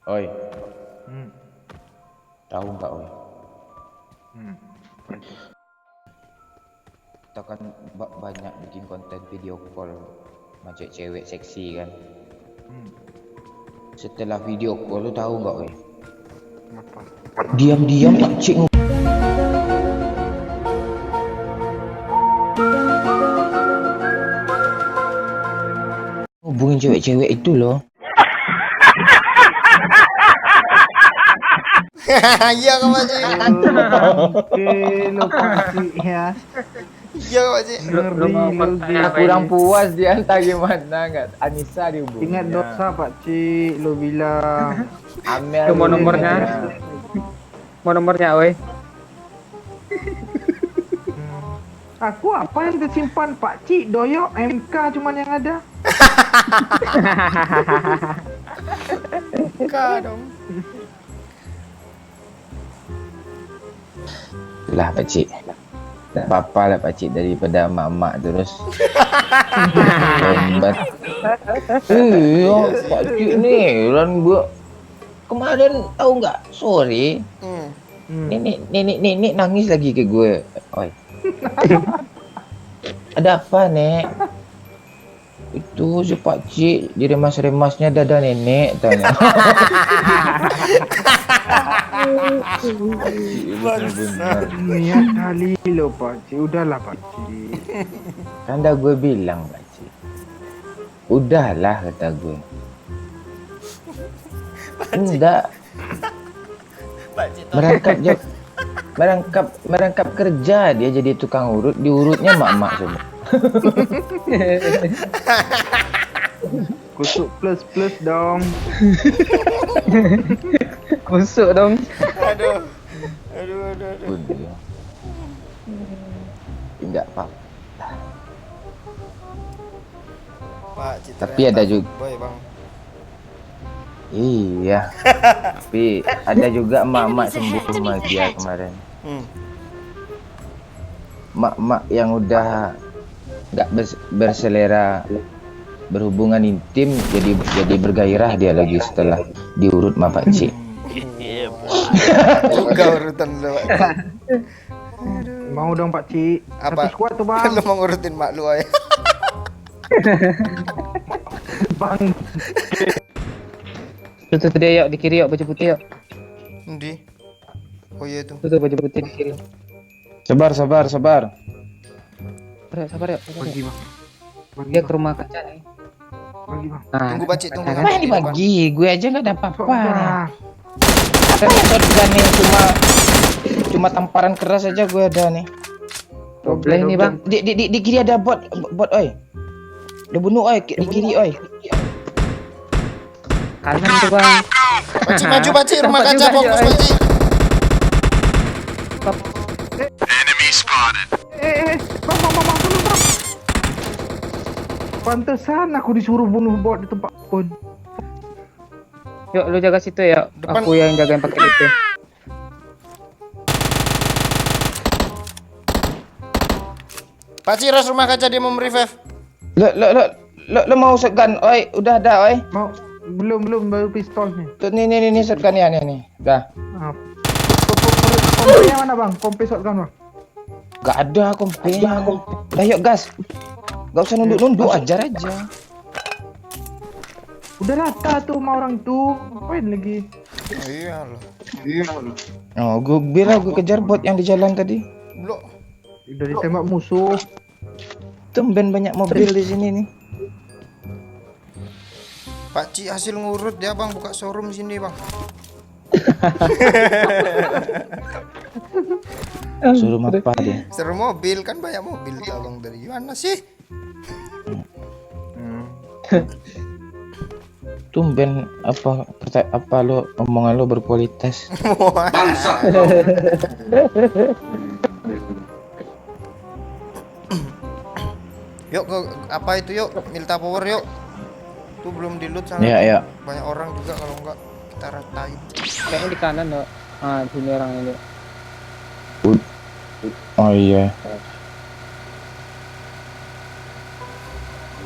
Oi, Hmm. tahu nggak oi? Hmm. Kita kan banyak bikin konten video call sama cewek seksi kan. Hmm. Setelah video call lu tahu nggak oi? Apa? Diam-diam Pak Cik hubungin cewek-cewek itu loh. Iya Kak Pakcik. Oke, lo Pakcik ya. Iya Kak Pakcik. Ngeri lo dia. Kurang puas dia entah gimana nggak. Anissa dihubungin. Ingat dosa Pakcik, lo bilang. Amel Mau nomornya? Mau nomornya, oi? Aku apa yang tersimpan Pakcik? Doyok MK cuman yang ada. Kak dong. lah Pak Cik. Tak apa-apa lah Pak Cik daripada mak-mak terus. Lembat. Iya Pak Cik ni lan gua kemarin tahu nggak sore nenek nangis lagi ke gue. Oi. Ada apa nek? Itu si Pak Cik diremas-remasnya dada nenek tanya. Benar-benar. Niat kali lo Pakcik. Udahlah Pakcik. Kan dah gue bilang Pak Cik. Udahlah kata gue. Enggak. Merangkap kerja dia jadi tukang urut, diurutnya mak-mak semua. Kusuk plus dong. Kusuk dong. Aduh. Udah. Enggak apa-apa. Pakcik. Tapi ada juga. Boy Bang. Iya. Tapi ada juga mak-mak sembuh sama dia kemarin. Mak-mak yang udah nggak berselera berhubungan intim jadi bergairah dia lagi setelah diurut sama Pak Cik. Juga urutan lu. Mau dong Pakcik. Apa? Satu squad tuh bang. Lu mau ngurutin mak lu ay. Bang. Tuh dia yuk di kiri yuk, baju putih yuk. Endi? Oh iya itu. Tuh baju putih di kiri. Sabar. Sabar yuk. Bagi bang. Bagi Dia bang. ke rumah kaca nih. Bagi bang. Nah, Tunggu Pakcik, tunggu. kaca Apa yang dibagi? Gue aja nggak ada Sok, apa-apa. bang. Apa yang shotgun nih cuma tamparan keras aja gue ada nih. Boleh nih bang. Di kiri ada bot oi. Dia bunuh oi di kiri oi. Kanan tuh bang. Pakcik maju Pakcik, rumah Dapat kaca juga, fokus Joy. Pakcik. Bang, tolong bang. Pantesan aku disuruh bunuh bot di tempat pun. Yuk lu jaga situ ya. Depan. Aku yang jagain pakai DP. Pakcik ras rumah kaca dia mau revive. Lo mau shotgun oi, udah ada oi. Mau belum baru pistol nih. Tuh nih shotgun ya nih. Dah. Kompenya mana bang? Kompe shotgun bang. Gak ada kompenya. Dah yuk gas. Gak usah nunduk ajar aja. Udah rata tuh sama orang tuh. Ngapain lagi? Oh, iya loh. Oh, gue bilang gue kejar bot yang di jalan tadi. Blok. Udah ditembak musuh. Tumben banyak mobil di sini nih. Pakcik hasil ngurut dia bang, buka showroom sini bang. Suruh apa dia? Seru mobil kan, banyak mobil abang dari mana sih? Tumben apa lo omongan lo berkualitas. Yuk ke apa itu yuk, Milta Power yuk. Tuh belum di loot sana. Ya. Banyak orang juga, kalau enggak kita ratain. Kayaknya di kanan loh. Ah, sini orang ini. Oh iya.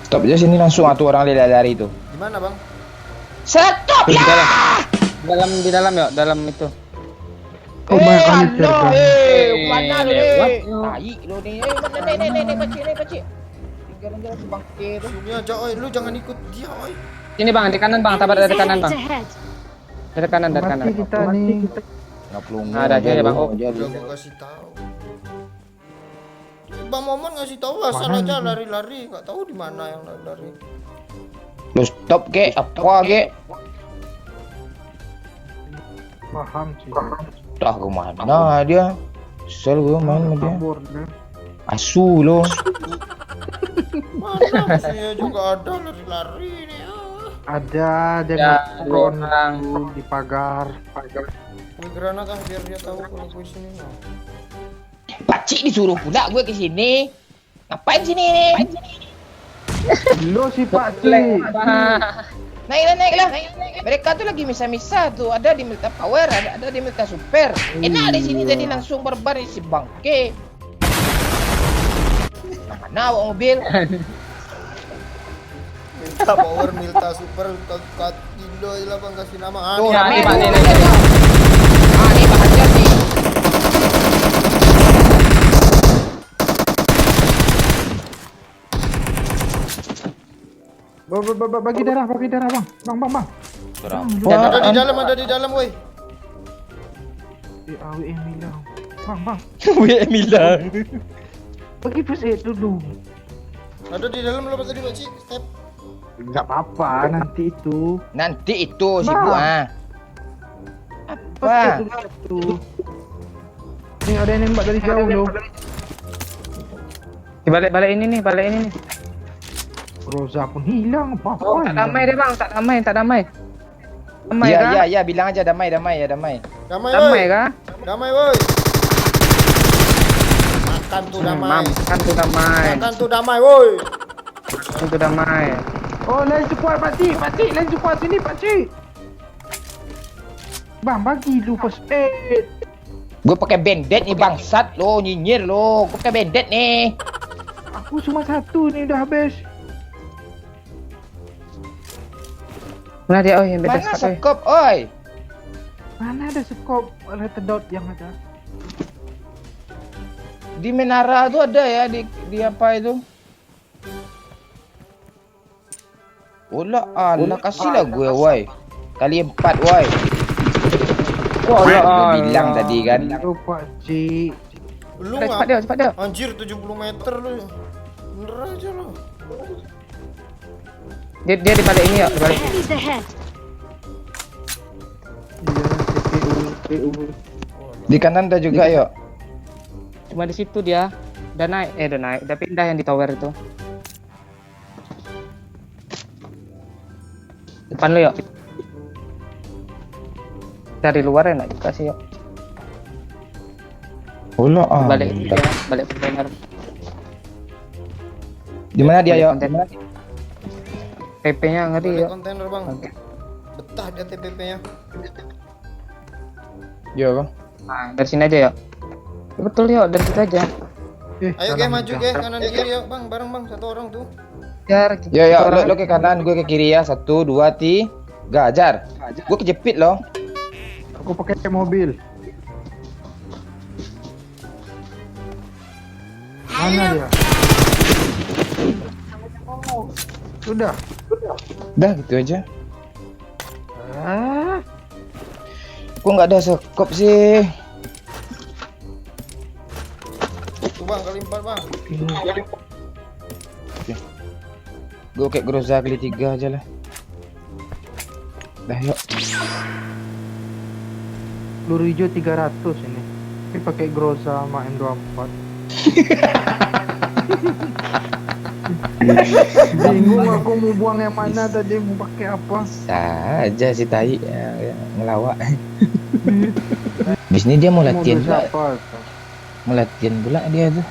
Stop aja sini langsung atuh orang lari itu. Di mana bang? Stop ya! di dalam yuk, dalam itu. Oh, banyak kali Allah, serban. mana lu lewat. Tai lu ni. Mana pakcik. Tinggal si bangke tu. Ini aja, oi. Lu jangan ikut dia, oi. Sini bang, di kanan bang, sabar dari kanan bang. Dari kanan, dari kanan. Mati kita nih. Nak pelungu. Ada aja ya, Bang. Oh. Udah gua kasih tahu. Bang Momon ngasih tahu asal aja lari-lari, nggak tahu di mana yang lari-lari. Lu stop ke? Apa ke? Paham sih. Dah ke mana dia? Sel gue main sama dia. Kabur dah. Asu lo. Mana musuhnya juga ada lari-lari ini. Ada dia Ya, ngeron orang. di pagar. Gue granat ah biar dia tahu kalau gue sini. Pakcik disuruh pula gue ke sini. Ngapain sini ni? Lo si Pak Cik. Naiklah. Mereka tu lagi misa-misa tu. Ada di Milta Power, ada di Milta Super. Enak di sini jadi langsung berbaris si bangke. Mana bawa mobil? Milta Power, Milta Super, kat Indo lah bang kasih nama. Tuh, Ya, namanya ini Pak, dulu. ini. Ni bahagia ni. Bagi darah bang. Bang. Ada di dalam, woi. AWM hilang. Bang. Emilah. Bagi first aid dulu. Ada di dalam lo tadi Pak Cik. Step. Enggak apa-apa nanti itu. Nanti itu sibuk ah. First aid Apa? dulu itu. Nih ada yang nembak dari jauh lo. Balik ini nih. Roza pun hilang. Apa? Oh, tak damai dia bang, tak damai. Damai kah? Ya, bilang aja damai. Damai, Damai woi. kah? Damai, woi. Makan tuh damai. Makan tuh damai. Makan tuh damai, woi. Makan tuh damai. Oh, lain sekuat Pak Cik. Lain sekuat sini Pak Cik. Bang, bagi lu first aid. Gue pakai bandit nih bangsat lo, nyinyir lo. Gue pakai bandit nih. Aku cuma satu nih udah habis. Mana dia? Oh, yang beda Mana spot. sekop, oi? Mana ada skop red dot yang ada? Di menara tuh ada ya di apa itu? Olah, kasihlah gue, woi. Kali 4, woi. Wah, Gue bilang tadi kan. Itu Pak Cik. Lu Cepat dia. Anjir 70 meter lu. Bener aja lu. Dia di balik ini ya, di balik. Enemies ahead. Iya, CPU. Di kanan ada juga, yuk. Cuma di situ dia. Udah naik, udah pindah yang di tower itu. Depan lu yuk. Dari luar enak juga sih yuk. Olah, Balik ini dia, balik kontainer. Di mana dia, yuk? Kontainer. PP-nya ngeri Balik yuk. kontainer, Bang. Oke. Betah dia TPP-nya. Yo, Nah, dari sini aja yuk. Ya, betul yuk, dari situ aja. Ayo ge maju ge kanan kiri yuk, Bang. Bareng, Bang. Satu orang tuh. Jar. Yo, lo ke kanan, gue ke kiri ya. 1, 2, 3. Gajar. Gue kejepit loh. Aku pakai mobil. Mana dia? Sudah. Dah gitu aja. Ah, Kok nggak ada sekop sih? Tuh, Bang, kali 4, Bang. Gue kayak Groza kali 3 aja lah. Dah yuk. peluru hijau 300 ini. Tapi pakai Groza sama M24. Bingung aku mau buang yang mana tadi, mau pakai apa? Saja si tai ya, ngelawak. Di sini dia mau latihan Modus pula. apa? Mau latihan pula dia tuh.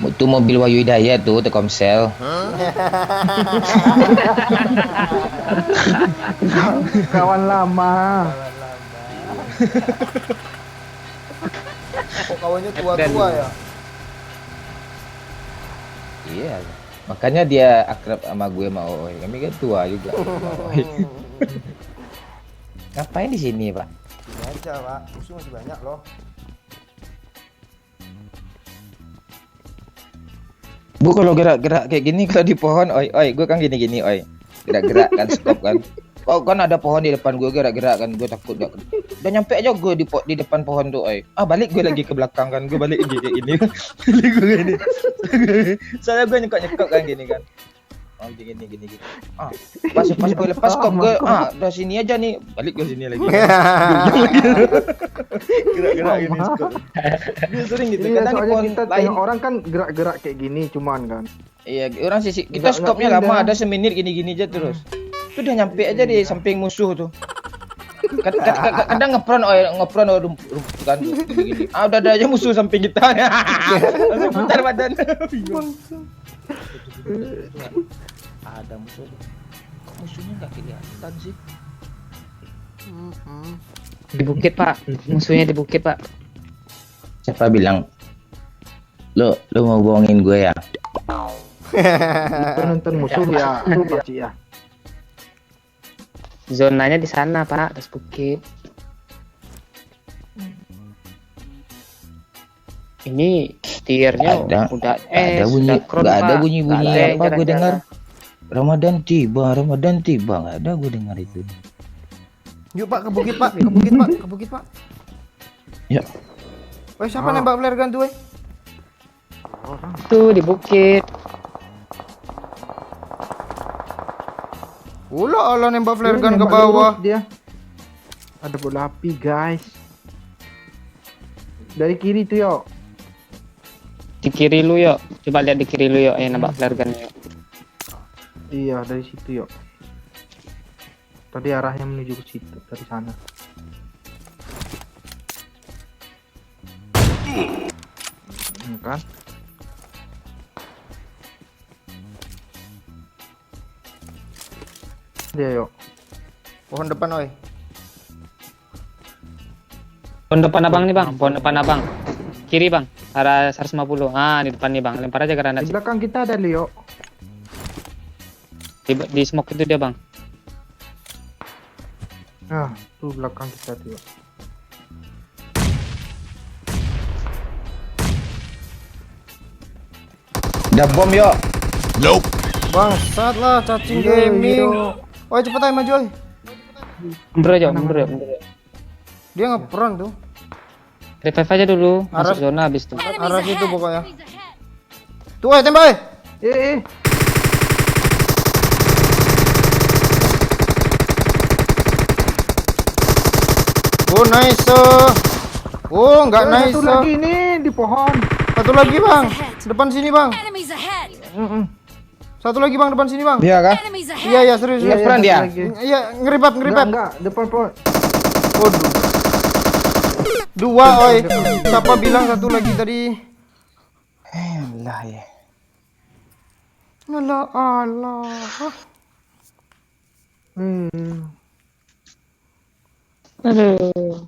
Itu mobil Wahyu Hidayat tuh Telkomsel. Kawan lama. Kok kawannya tua-tua ya? Iya. Makanya dia akrab sama gue sama Oi. Kami kan tua juga. Oi. Ngapain di sini, Pak? Ini aja pak, musuh masih banyak loh. Bu kalau gerak-gerak kayak gini kalau di pohon, oi, gue kan gini-gini, oi. Gerak-gerak kan stop kan. Oh kan ada pohon di depan gue gerak-gerak kan, gue takut gak. Udah nyampe aja gue di depan pohon tuh, oi. Ah balik gue lagi ke belakang kan, gue balik lagi kayak gini. Balik gue gini. Soalnya gue nyekok kan gini kan. Oh gini. Ah pas gue lepas kok gue, udah sini aja nih, balik gue sini lagi. Gerak-gerak gini stop. Dia sering gitu, Iya, kadang di soalnya pohon kita lain. tengok orang kan gerak-gerak kayak gini cuman kan. Iya, orang sisi kita Nggak stopnya pindah. lama, ada semenit gini-gini aja terus. Itu udah nyampe aja di samping musuh tuh. Kadang ngepron kan gini. Ah udah ada aja musuh samping kita. Langsung putar badan. Bingung. Ada musuh. Kok musuhnya nggak kelihatan sih? Di bukit pak, musuhnya di bukit pak. Siapa bilang? Lo mau bohongin gue ya? Nonton musuh ya, tuh Pak Cik ya. Zonanya di sana pak, atas bukit. Ini tiernya Ada. udah Ada bunyi, sudah crown, nggak ada Pak. bunyi-bunyi Nggak ada yang apa gue jalan-jalan. dengar. Ramadan tiba, nggak ada gue dengar itu. Yuk pak, ke bukit pak. Ya, Woi siapa nembak flare gun tuh woi? Tuh di bukit. Allah nembak flare gun ke Nembak bawah. lurus dia. Ada bola api guys. Dari kiri tuh yuk. Di kiri lu yuk. Coba lihat di kiri lu yuk. Nembak flare gun yuk. Iya dari situ yuk. Tadi arahnya menuju ke situ dari sana. Kan? Dia yuk. Pohon depan woi. Pohon depan abang nih bang. Pohon depan abang. Kiri bang. Arah 150. Ah di depan nih bang. Lempar aja granat. Di belakang kita ada Leo. Di smoke itu dia bang. Nah, tuh belakang kita tuh. Yuk. ada bom yuk. Bangsat lah cacing Iya, gaming. iya. Woi cepet aja maju woi. Mundur aja, mundur ya. Mundur ya. Dia ngeperon tuh. Revive aja dulu. Masuk Arah- zona habis tuh. Arah situ pokoknya. Tuh woi tembak woi. Eh. Oh nice. Oh nggak nice. Satu lagi nih di pohon. Satu lagi bang. Depan sini bang. Enemies ahead! Satu lagi bang depan sini bang. Iya kah? Enemies ahead! Iya serius. Iya, Ngeperan satu dia? lagi. Iya ngeribat. Enggak, depan pohon. Waduh. Dua oi. Siapa bilang satu lagi tadi? Lah ya. Allah. Hmm. Aduh.